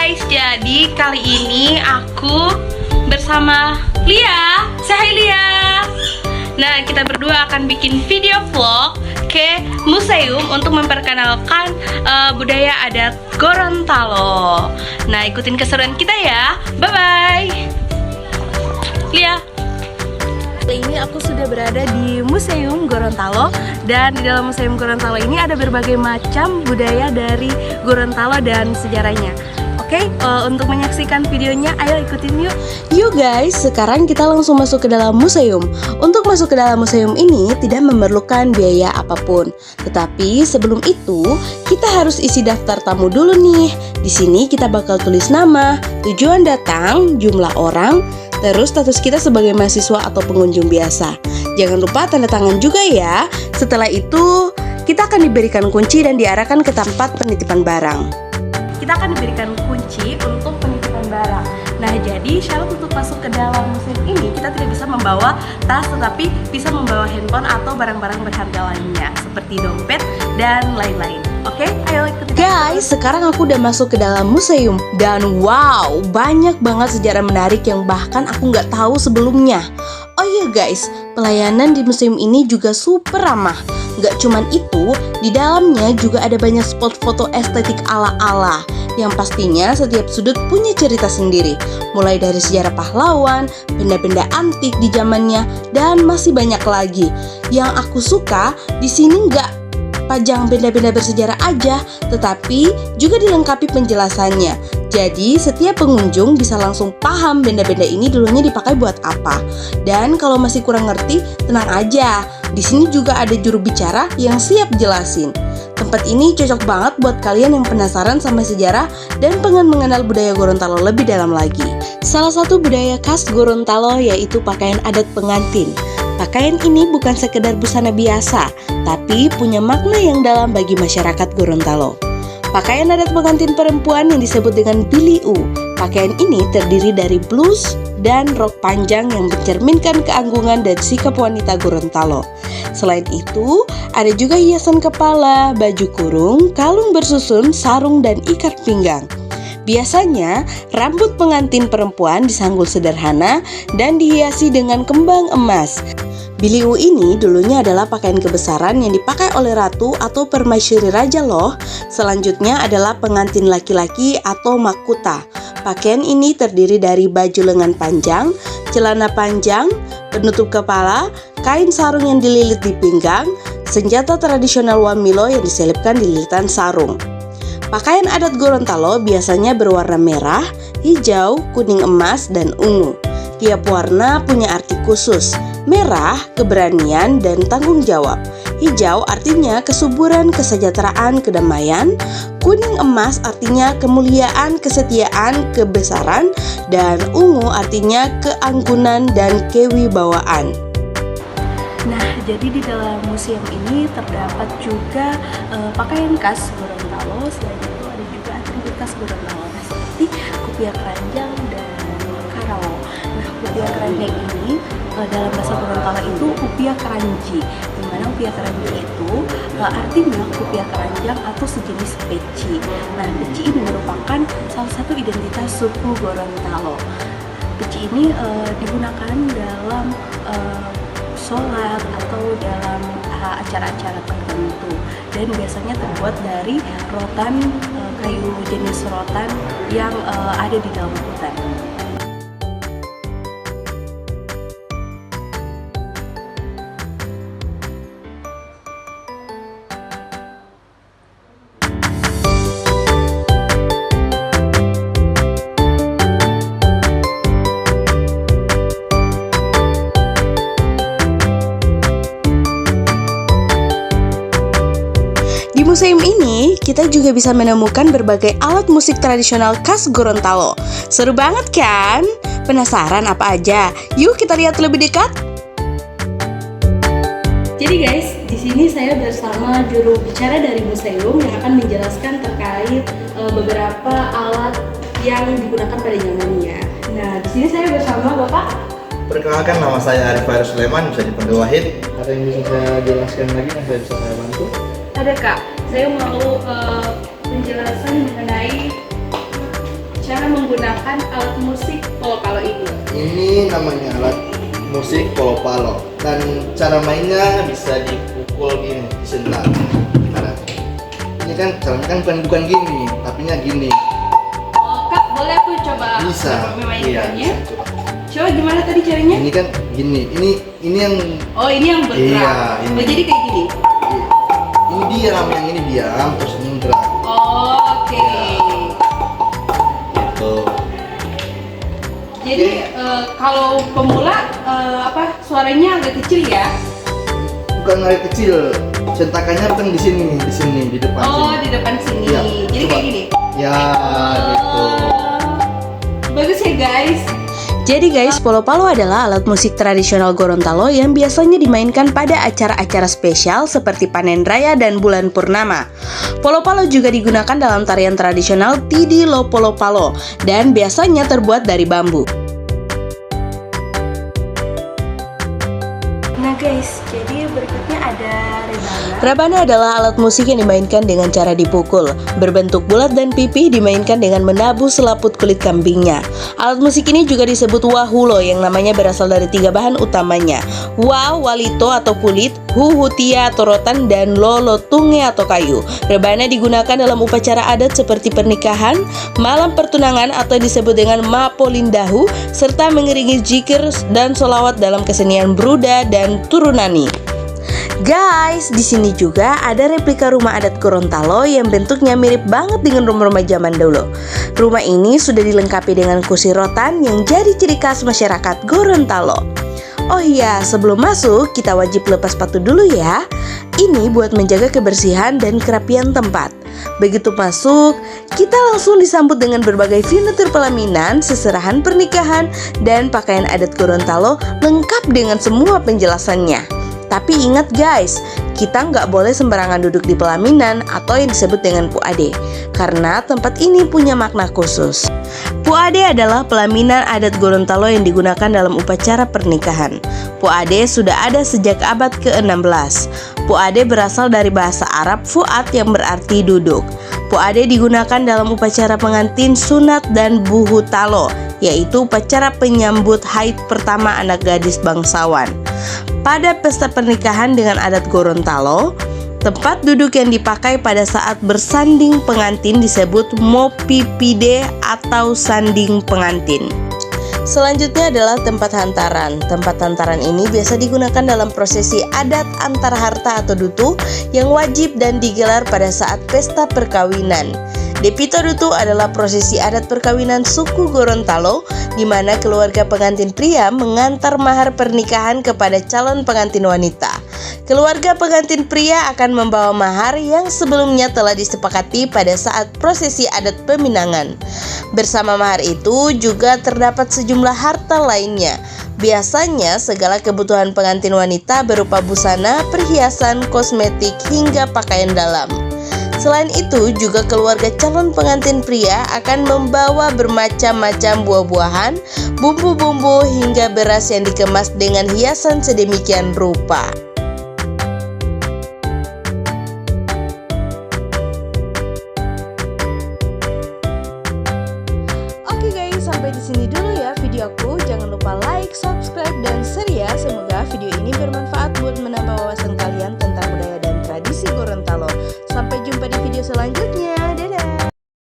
guys, jadi kali ini aku bersama Lia. Say hi Lia. Nah, kita berdua akan bikin video vlog ke museum untuk memperkenalkan budaya adat Gorontalo. Nah, ikutin keseruan kita ya. Bye-bye. Lia. Kali ini aku sudah berada di Museum Gorontalo. Dan di dalam Museum Gorontalo ini ada berbagai macam budaya dari Gorontalo dan sejarahnya. Oke, untuk menyaksikan videonya, ayo ikutin yuk. Yuk guys, sekarang kita langsung masuk ke dalam museum. Untuk masuk ke dalam museum ini tidak memerlukan biaya apapun. Tetapi sebelum itu, kita harus isi daftar tamu dulu nih. Di sini kita bakal tulis nama, tujuan datang, jumlah orang, terus status kita sebagai mahasiswa atau pengunjung biasa. Jangan lupa tanda tangan juga ya. Setelah itu, kita akan diberikan kunci dan diarahkan ke tempat penitipan barang. Kita akan diberikan kunci untuk penitipan barang. Nah, jadi syarat untuk masuk ke dalam museum ini, kita tidak bisa membawa tas, tetapi bisa membawa handphone atau barang-barang berharga lainnya, seperti dompet dan lain-lain. Oke, ayo ikutin. Guys, sekarang aku udah masuk ke dalam museum. Dan wow, banyak banget sejarah menarik yang bahkan aku nggak tahu sebelumnya. Oh iya guys, pelayanan di museum ini juga super ramah. Gak cuman itu, di dalamnya juga ada banyak spot foto estetik ala-ala yang pastinya setiap sudut punya cerita sendiri. Mulai dari sejarah pahlawan, benda-benda antik di zamannya, dan masih banyak lagi. Yang aku suka, di sini gak pajang benda-benda bersejarah aja, tetapi juga dilengkapi penjelasannya. Jadi setiap pengunjung bisa langsung paham benda-benda ini dulunya dipakai buat apa. Dan kalau masih kurang ngerti, tenang aja. Di sini juga ada juru bicara yang siap jelasin. Tempat ini cocok banget buat kalian yang penasaran sama sejarah dan pengen mengenal budaya Gorontalo lebih dalam lagi. Salah satu budaya khas Gorontalo yaitu pakaian adat pengantin. Pakaian ini bukan sekedar busana biasa, tapi punya makna yang dalam bagi masyarakat Gorontalo. Pakaian adat pengantin perempuan yang disebut dengan biliu. Pakaian ini terdiri dari blus dan rok panjang yang mencerminkan keanggunan dan sikap wanita Gorontalo. Selain itu, ada juga hiasan kepala, baju kurung, kalung bersusun, sarung, dan ikat pinggang. Biasanya, rambut pengantin perempuan disanggul sederhana dan dihiasi dengan kembang emas. Biliu ini dulunya adalah pakaian kebesaran yang dipakai oleh ratu atau permaisuri raja loh. Selanjutnya adalah pengantin laki-laki atau makuta. Pakaian ini terdiri dari baju lengan panjang, celana panjang, penutup kepala, kain sarung yang dililit di pinggang, senjata tradisional wamilo yang diselipkan di lilitan sarung. Pakaian adat Gorontalo biasanya berwarna merah, hijau, kuning emas, dan ungu. Tiap warna punya arti khusus. Merah, keberanian, dan tanggung jawab. Hijau artinya kesuburan, kesejahteraan, kedamaian. Kuning emas artinya kemuliaan, kesetiaan, kebesaran. Dan ungu artinya keanggunan dan kewibawaan. Nah, jadi di dalam museum ini terdapat juga pakaian khas Gorontalo. Selain itu ada juga atribut khas Gorontalo, seperti kupiah keranjang dan karao. Nah, kupiah keranjang ini dalam bahasa Gorontalo itu kupiah keranji, di mana kupiah keranji itu artinya kupiah keranjang atau sejenis peci. Nah, peci ini merupakan salah satu identitas suku Gorontalo. Peci ini digunakan dalam sholat atau dalam acara-acara tertentu, dan biasanya terbuat dari rotan, kayu jenis rotan yang ada di dalam hutan. Di museum ini, kita juga bisa menemukan berbagai alat musik tradisional khas Gorontalo. Seru banget kan? Penasaran apa aja? Yuk kita lihat lebih dekat. Jadi guys, di sini saya bersama juru bicara dari museum yang akan menjelaskan terkait beberapa alat yang digunakan pada zamannya. Nah, di sini saya bersama Bapak. Perkenalkan, nama saya Arif Fairuz Sulaiman, bisa dipanggil Wahid. Ada yang bisa saya jelaskan lagi yang bisa saya bantu? Ada Kak, saya mau penjelasan mengenai cara menggunakan alat musik polo-palo ini? Ini namanya alat musik polo-palo dan cara mainnya bisa dipukul gini, disentak. Nah, ini kan caranya kan bukan gini, tapinya gini. Oh, Kak, boleh aku coba Bisa. memainkannya? Iya, bisa, coba. Coba gimana tadi caranya? Ini kan gini, ini yang Oh, ini yang bergerak. Iya, ini. Oh, jadi kayak gini. ini diam, yang ini diam terus ini gerak. Oh, oke. Gitu. Jadi kalau pemula suaranya agak kecil ya? Bukan air kecil, sentakannya bukan di sini, di depan Oh, sini. di depan sini. Iya, Jadi coba. kayak gini. Ya, gitu. Bagus ya guys. Jadi guys, polo-palo adalah alat musik tradisional Gorontalo yang biasanya dimainkan pada acara-acara spesial seperti panen raya dan bulan purnama. Polo-palo juga digunakan dalam tarian tradisional Tidi Lo Polo-palo dan biasanya terbuat dari bambu. Nah guys, jadi berikutnya ada rebana. Rebana adalah alat musik yang dimainkan dengan cara dipukul. Berbentuk bulat dan pipih dimainkan dengan menabuh selaput kulit kambingnya. Alat musik ini juga disebut wahulo yang namanya berasal dari 3 bahan utamanya. Wa, walito atau kulit, hu, hutia atau rotan, dan lolo, tunge atau kayu. Rebana digunakan dalam upacara adat seperti pernikahan, malam pertunangan atau disebut dengan mapolindahu, serta mengiringi zikir dan sholawat dalam kesenian Bruda dan Turunani. Guys, di sini juga ada replika rumah adat Gorontalo yang bentuknya mirip banget dengan rumah-rumah zaman dulu. Rumah ini sudah dilengkapi dengan kursi rotan yang jadi ciri khas masyarakat Gorontalo. Oh iya, sebelum masuk kita wajib lepas sepatu dulu ya. Ini buat menjaga kebersihan dan kerapian tempat. Begitu masuk, kita langsung disambut dengan berbagai furnitur pelaminan, seserahan pernikahan, dan pakaian adat Gorontalo lengkap dengan semua penjelasannya. Tapi ingat guys, kita nggak boleh sembarangan duduk di pelaminan atau yang disebut dengan puade, karena tempat ini punya makna khusus. Puade adalah pelaminan adat Gorontalo yang digunakan dalam upacara pernikahan. Puade sudah ada sejak abad ke-16. Puade berasal dari bahasa Arab fuad yang berarti duduk. Puade digunakan dalam upacara pengantin sunat dan buhutalo, yaitu upacara penyambut haid pertama anak gadis bangsawan. Pada pesta pernikahan dengan adat Gorontalo, tempat duduk yang dipakai pada saat bersanding pengantin disebut mopipide atau sanding pengantin. Selanjutnya adalah tempat hantaran. Tempat hantaran ini biasa digunakan dalam prosesi adat antar harta atau dutu yang wajib dan digelar pada saat pesta perkawinan. Depito Dutu adalah prosesi adat perkawinan suku Gorontalo di mana keluarga pengantin pria mengantar mahar pernikahan kepada calon pengantin wanita. Keluarga pengantin pria akan membawa mahar yang sebelumnya telah disepakati pada saat prosesi adat peminangan. Bersama mahar itu juga terdapat sejumlah harta lainnya. Biasanya segala kebutuhan pengantin wanita berupa busana, perhiasan, kosmetik, hingga pakaian dalam. Selain itu, juga keluarga calon pengantin pria akan membawa bermacam-macam buah-buahan, bumbu-bumbu, hingga beras yang dikemas dengan hiasan sedemikian rupa. Oke guys, sampai di sini dulu ya videoku. Jangan lupa like, subscribe, dan share ya. Semoga video ini bermanfaat buat menambah wawasan kalian tentang budaya dan tradisi Gorontalo. Sampai jumpa di video selanjutnya.